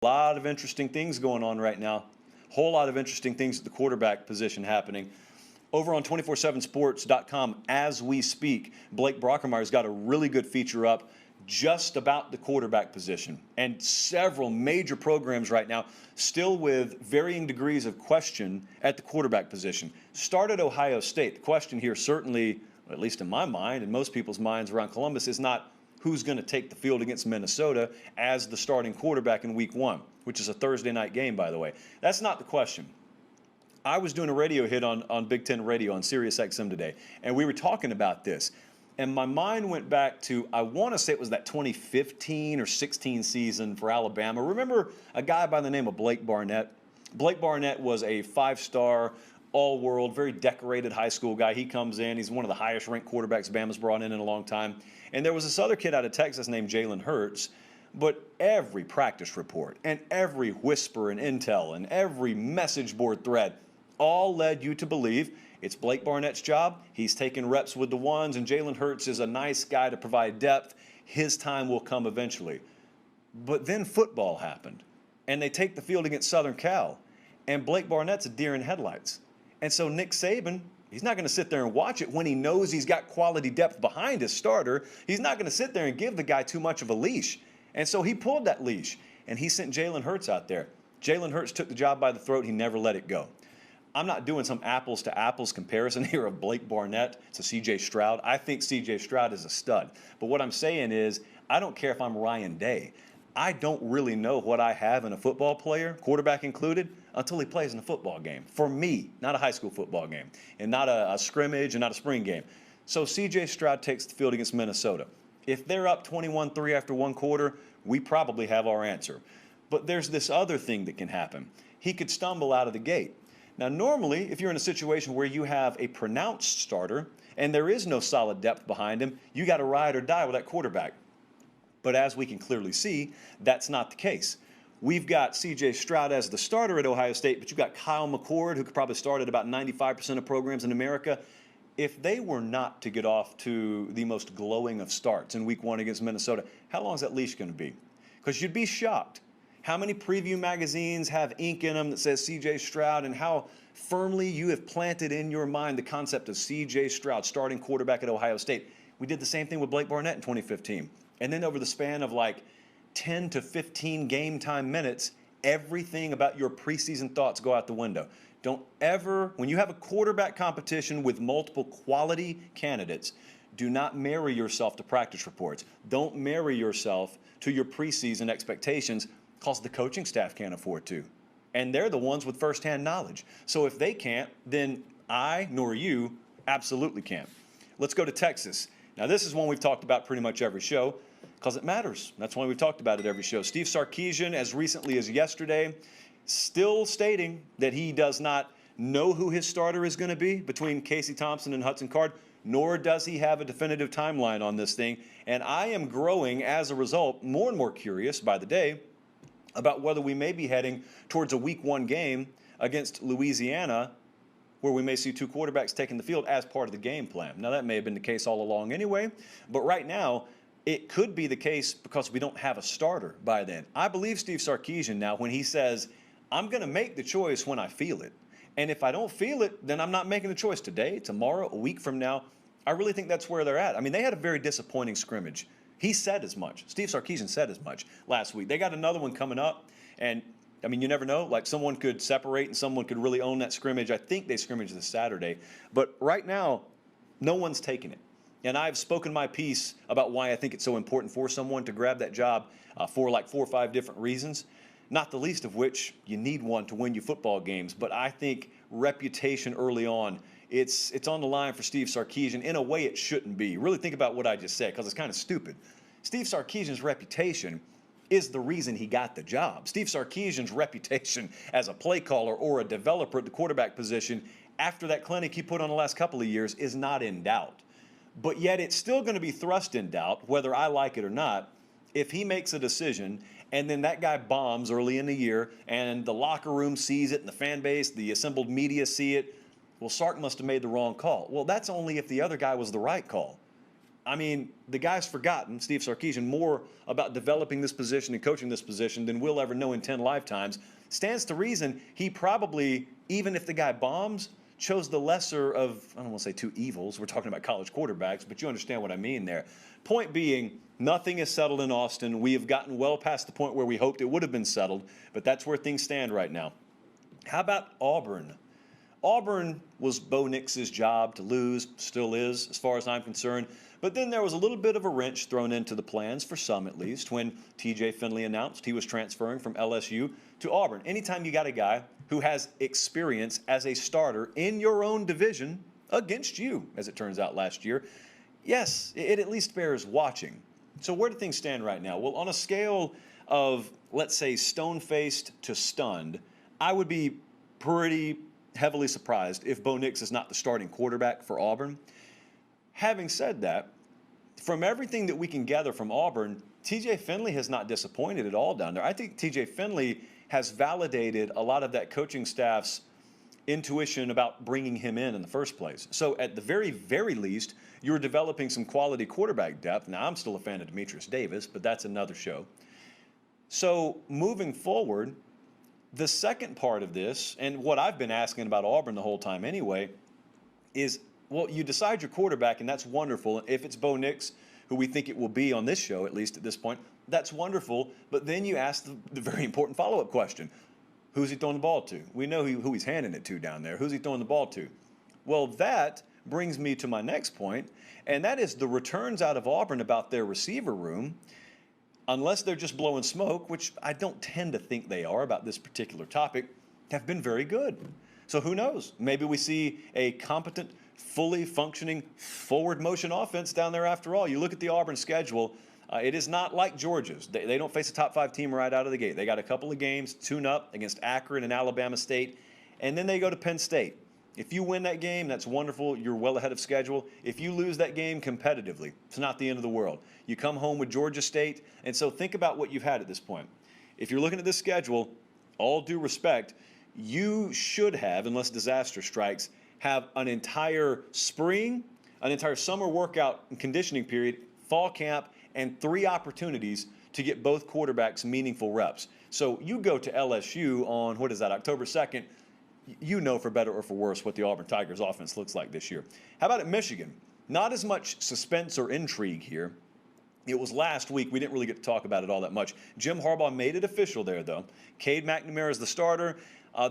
A lot of interesting things going on right now. Whole lot of interesting things at the quarterback position happening. Over on 247sports.com, as we speak, Blake Brockermeyer's got a really good feature up just about the quarterback position. And several major programs right now still with varying degrees of question at the quarterback position. Start at Ohio State. The question here certainly, at least in my mind and most people's minds around Columbus, is not who's going to take the field against Minnesota as the starting quarterback in week 1, which is a Thursday night game, by the way. That's not the question. I was doing a radio hit on Big Ten Radio on Sirius XM today, and we were talking about this. And my mind went back to, I want to say it was that 2015 or 16 season for Alabama. Remember a guy by the name of Blake Barnett? Blake Barnett was a 5-star, all-world, very decorated high school guy. He comes in. He's one of the highest-ranked quarterbacks Bama's brought in a long time. And there was this other kid out of Texas named Jalen Hurts. But every practice report and every whisper and intel and every message board thread all led you to believe it's Blake Barnett's job. He's taking reps with the ones, and Jalen Hurts is a nice guy to provide depth. His time will come eventually. But then football happened, and they take the field against Southern Cal, and Blake Barnett's a deer in headlights. And so Nick Saban, he's not going to sit there and watch it when he knows he's got quality depth behind his starter. He's not going to sit there and give the guy too much of a leash. And so he pulled that leash, and he sent Jalen Hurts out there. Jalen Hurts took the job by the throat. He never let it go. I'm not doing some apples-to-apples comparison here of Blake Barnett to C.J. Stroud. I think C.J. Stroud is a stud. But what I'm saying is, I don't care if I'm Ryan Day. I don't really know what I have in a football player, quarterback included, until he plays in a football game. For me, not a high school football game, and not a scrimmage and not a spring game. So C.J. Stroud takes the field against Minnesota. If they're up 21-3 after one quarter, we probably have our answer. But there's this other thing that can happen. He could stumble out of the gate. Now, normally, if you're in a situation where you have a pronounced starter and there is no solid depth behind him, you got to ride or die with that quarterback. But as we can clearly see, that's not the case. We've got C.J. Stroud as the starter at Ohio State, but you've got Kyle McCord, who could probably start at about 95% of programs in America. If they were not to get off to the most glowing of starts in week 1 against Minnesota, how long is that leash going to be? Because you'd be shocked how many preview magazines have ink in them that says C.J. Stroud, and how firmly you have planted in your mind the concept of C.J. Stroud, starting quarterback at Ohio State. We did the same thing with Blake Barnett in 2015. And then over the span of like 10 to 15 game time minutes, everything about your preseason thoughts go out the window. Don't ever, when you have a quarterback competition with multiple quality candidates, do not marry yourself to practice reports. Don't marry yourself to your preseason expectations, because the coaching staff can't afford to. And they're the ones with firsthand knowledge. So if they can't, then I nor you absolutely can't. Let's go to Texas. Now, this is one we've talked about pretty much every show because it matters. That's why we've talked about it every show. Steve Sarkisian, as recently as yesterday, still stating that he does not know who his starter is going to be between Casey Thompson and Hudson Card, nor does he have a definitive timeline on this thing. And I am growing, as a result, more and more curious by the day about whether we may be heading towards a week 1 game against Louisiana where we may see 2 quarterbacks taking the field as part of the game plan. Now, that may have been the case all along anyway, but right now it could be the case because we don't have a starter by then. I believe Steve Sarkisian now when he says, I'm going to make the choice when I feel it. And if I don't feel it, then I'm not making the choice today, tomorrow, a week from now. I really think that's where they're at. I mean, they had a very disappointing scrimmage. He said as much. Steve Sarkisian said as much last week. They got another one coming up, and I mean, you never know. Like, someone could separate and someone could really own that scrimmage. I think they scrimmage this Saturday. But right now, no one's taking it. And I've spoken my piece about why I think it's so important for someone to grab that job for like 4 or 5 different reasons, not the least of which you need one to win you football games. But I think reputation early on, it's on the line for Steve Sarkisian. In a way, it shouldn't be. Really think about what I just said, because it's kind of stupid. Steve Sarkisian's reputation is the reason he got the job. Steve Sarkisian's reputation as a play caller or a developer at the quarterback position after that clinic he put on the last couple of years is not in doubt. But yet it's still going to be thrust in doubt, whether I like it or not, if he makes a decision and then that guy bombs early in the year and the locker room sees it and the fan base, the assembled media see it. Well, Sark must have made the wrong call. Well, that's only if the other guy was the right call. I mean, the guy's forgotten, Steve Sarkisian, more about developing this position and coaching this position than we'll ever know in 10 lifetimes. Stands to reason he probably, even if the guy bombs, chose the lesser of, I don't want to say two evils. We're talking about college quarterbacks, but you understand what I mean there. Point being, nothing is settled in Austin. We have gotten well past the point where we hoped it would have been settled, but that's where things stand right now. How about Auburn? Auburn was Bo Nix's job to lose, still is, as far as I'm concerned. But then there was a little bit of a wrench thrown into the plans, for some at least, when TJ Finley announced he was transferring from LSU to Auburn. Anytime you got a guy who has experience as a starter in your own division against you, as it turns out last year, yes, it at least bears watching. So where do things stand right now? Well, on a scale of, let's say, stone-faced to stunned, I would be pretty heavily surprised if Bo Nix is not the starting quarterback for Auburn. Having said that, from everything that we can gather from Auburn, TJ Finley has not disappointed at all down there. I think TJ Finley has validated a lot of that coaching staff's intuition about bringing him in the first place. So at the very, very least, you're developing some quality quarterback depth. Now, I'm still a fan of Demetrius Davis, but that's another show. So moving forward, the second part of this, and what I've been asking about Auburn the whole time anyway, is, well, you decide your quarterback, and that's wonderful. If it's Bo Nix, who we think it will be on this show, at least at this point, that's wonderful. But then you ask the very important follow-up question. Who's he throwing the ball to? We know who he's handing it to down there. Who's he throwing the ball to? Well, that brings me to my next point, and that is the returns out of Auburn about their receiver room, unless they're just blowing smoke, which I don't tend to think they are about this particular topic, have been very good. So who knows? Maybe we see a competent, fully functioning, forward motion offense down there after all. You look at the Auburn schedule, it is not like Georgia's. They don't face a top 5 team right out of the gate. They got a couple of games, tune up against Akron and Alabama State, and then they go to Penn State. If you win that game, that's wonderful. You're well ahead of schedule. If you lose that game competitively, it's not the end of the world. You come home with Georgia State, and so think about what you've had at this point. If you're looking at this schedule, all due respect, you should have, unless disaster strikes, have an entire spring, an entire summer workout and conditioning period, fall camp, and 3 opportunities to get both quarterbacks meaningful reps. So you go to LSU on, what is that, October 2nd, you know for better or for worse what the Auburn Tigers offense looks like this year. How about at Michigan? Not as much suspense or intrigue here. It was last week. We didn't really get to talk about it all that much. Jim Harbaugh made it official there, though. Cade McNamara is the starter.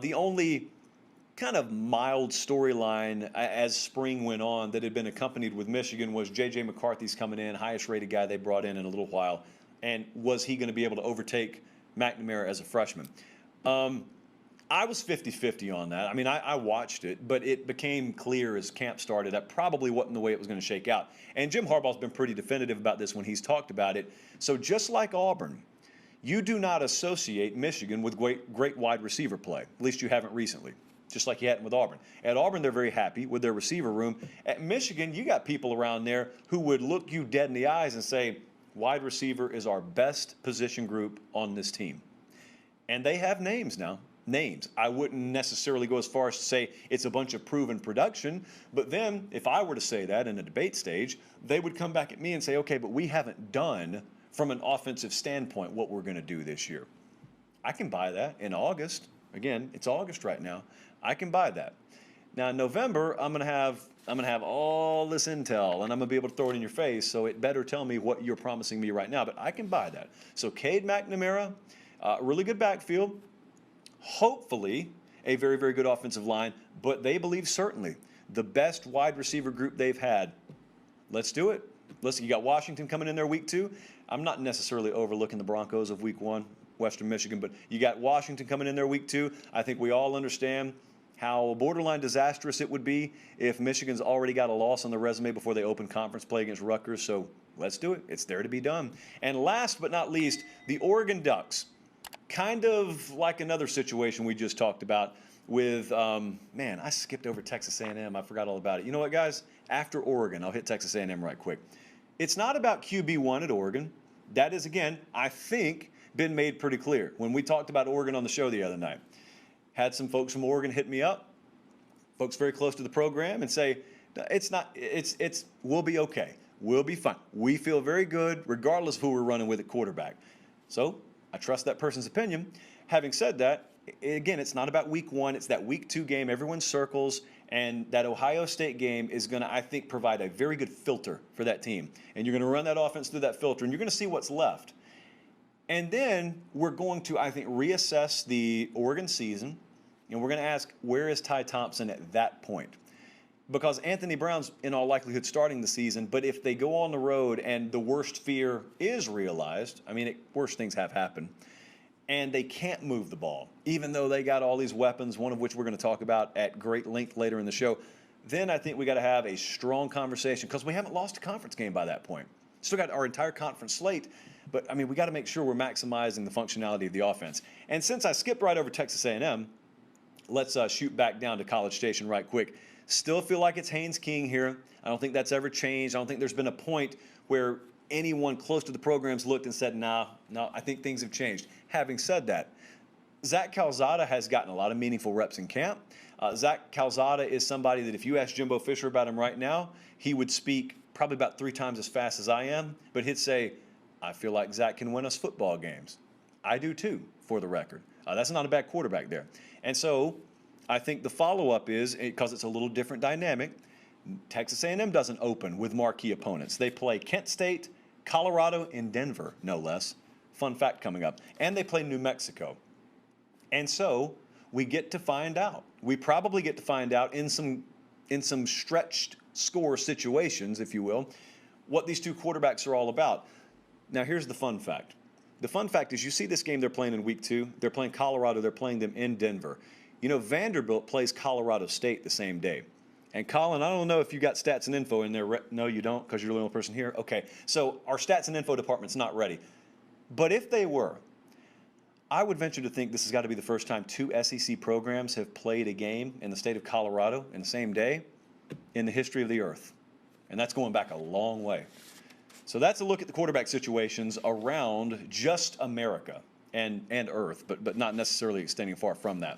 The only kind of mild storyline as spring went on that had been accompanied with Michigan was J.J. McCarthy's coming in, highest rated guy they brought in a little while. And was he going to be able to overtake McNamara as a freshman? I was 50-50 on that. I mean, I watched it, but it became clear as camp started that probably wasn't the way it was going to shake out. And Jim Harbaugh's been pretty definitive about this when he's talked about it. So just like Auburn, you do not associate Michigan with great wide receiver play. At least you haven't recently, just like you hadn't with Auburn. At Auburn, they're very happy with their receiver room. At Michigan, you got people around there who would look you dead in the eyes and say, wide receiver is our best position group on this team. And they have names now. Names. I wouldn't necessarily go as far as to say it's a bunch of proven production, but then if I were to say that in a debate stage, they would come back at me and say, okay, but we haven't done from an offensive standpoint what we're going to do this year. I can buy that in August. Again, it's August right now. I can buy that. Now in November, I'm going to have all this intel, and I'm going to be able to throw it in your face, so it better tell me what you're promising me right now, but I can buy that. So Cade McNamara, really good backfield. Hopefully, a very, very good offensive line, but they believe certainly the best wide receiver group they've had. Let's do it. You got Washington coming in there week 2. I'm not necessarily overlooking the Broncos of week 1, Western Michigan, but you got Washington coming in there week 2. I think we all understand how borderline disastrous it would be if Michigan's already got a loss on the resume before they open conference play against Rutgers. So let's do it. It's there to be done. And last but not least, the Oregon Ducks. Kind of like another situation we just talked about with, man, I skipped over Texas A&M. I forgot all about it. You know what, guys? After Oregon, I'll hit Texas A&M right quick. It's not about QB1 at Oregon. That is, again, I think, been made pretty clear. When we talked about Oregon on the show the other night, had some folks from Oregon hit me up, folks very close to the program, and say, we'll be okay. We'll be fine. We feel very good regardless of who we're running with at quarterback. So I trust that person's opinion. Having said that, again, it's not about week 1. It's that week 2 game. Everyone circles. And that Ohio State game is going to, I think, provide a very good filter for that team. And you're going to run that offense through that filter, and you're going to see what's left. And then we're going to, I think, reassess the Oregon season. And we're going to ask, where is Ty Thompson at that point? Because Anthony Brown's in all likelihood starting the season, but if they go on the road and the worst fear is realized, I mean, worse things have happened, and they can't move the ball, even though they got all these weapons, one of which we're going to talk about at great length later in the show, then I think we got to have a strong conversation because we haven't lost a conference game by that point. Still got our entire conference slate, but I mean, we got to make sure we're maximizing the functionality of the offense. And since I skipped right over Texas A&M, let's shoot back down to College Station right quick. Still feel like it's Haynes King here. I don't think that's ever changed. I don't think there's been a point where anyone close to the program's looked and said, no, I think things have changed. Having said that, Zach Calzada has gotten a lot of meaningful reps in camp. Zach Calzada is somebody that if you ask Jimbo Fisher about him right now, he would speak probably about 3 times as fast as I am, but he'd say, I feel like Zach can win us football games. I do too, for the record. That's not a bad quarterback there. And so I think the follow-up is, because it's a little different dynamic, Texas A&M doesn't open with marquee opponents. They play Kent State, Colorado, and Denver, no less. Fun fact coming up. And they play New Mexico. And so we get to find out. We probably get to find out in some stretched score situations, if you will, what these two quarterbacks are all about. Now, here's the fun fact. The fun fact is you see this game they're playing in week 2. They're playing Colorado. They're playing them in Denver. You know, Vanderbilt plays Colorado State the same day. And Colin, I don't know if you got stats and info in there. No, you don't, because you're the only person here. Okay, so our stats and info department's not ready. But if they were, I would venture to think this has got to be the first time 2 SEC programs have played a game in the state of Colorado in the same day in the history of the earth. And that's going back a long way. So that's a look at the quarterback situations around just America and Earth, but not necessarily extending far from that.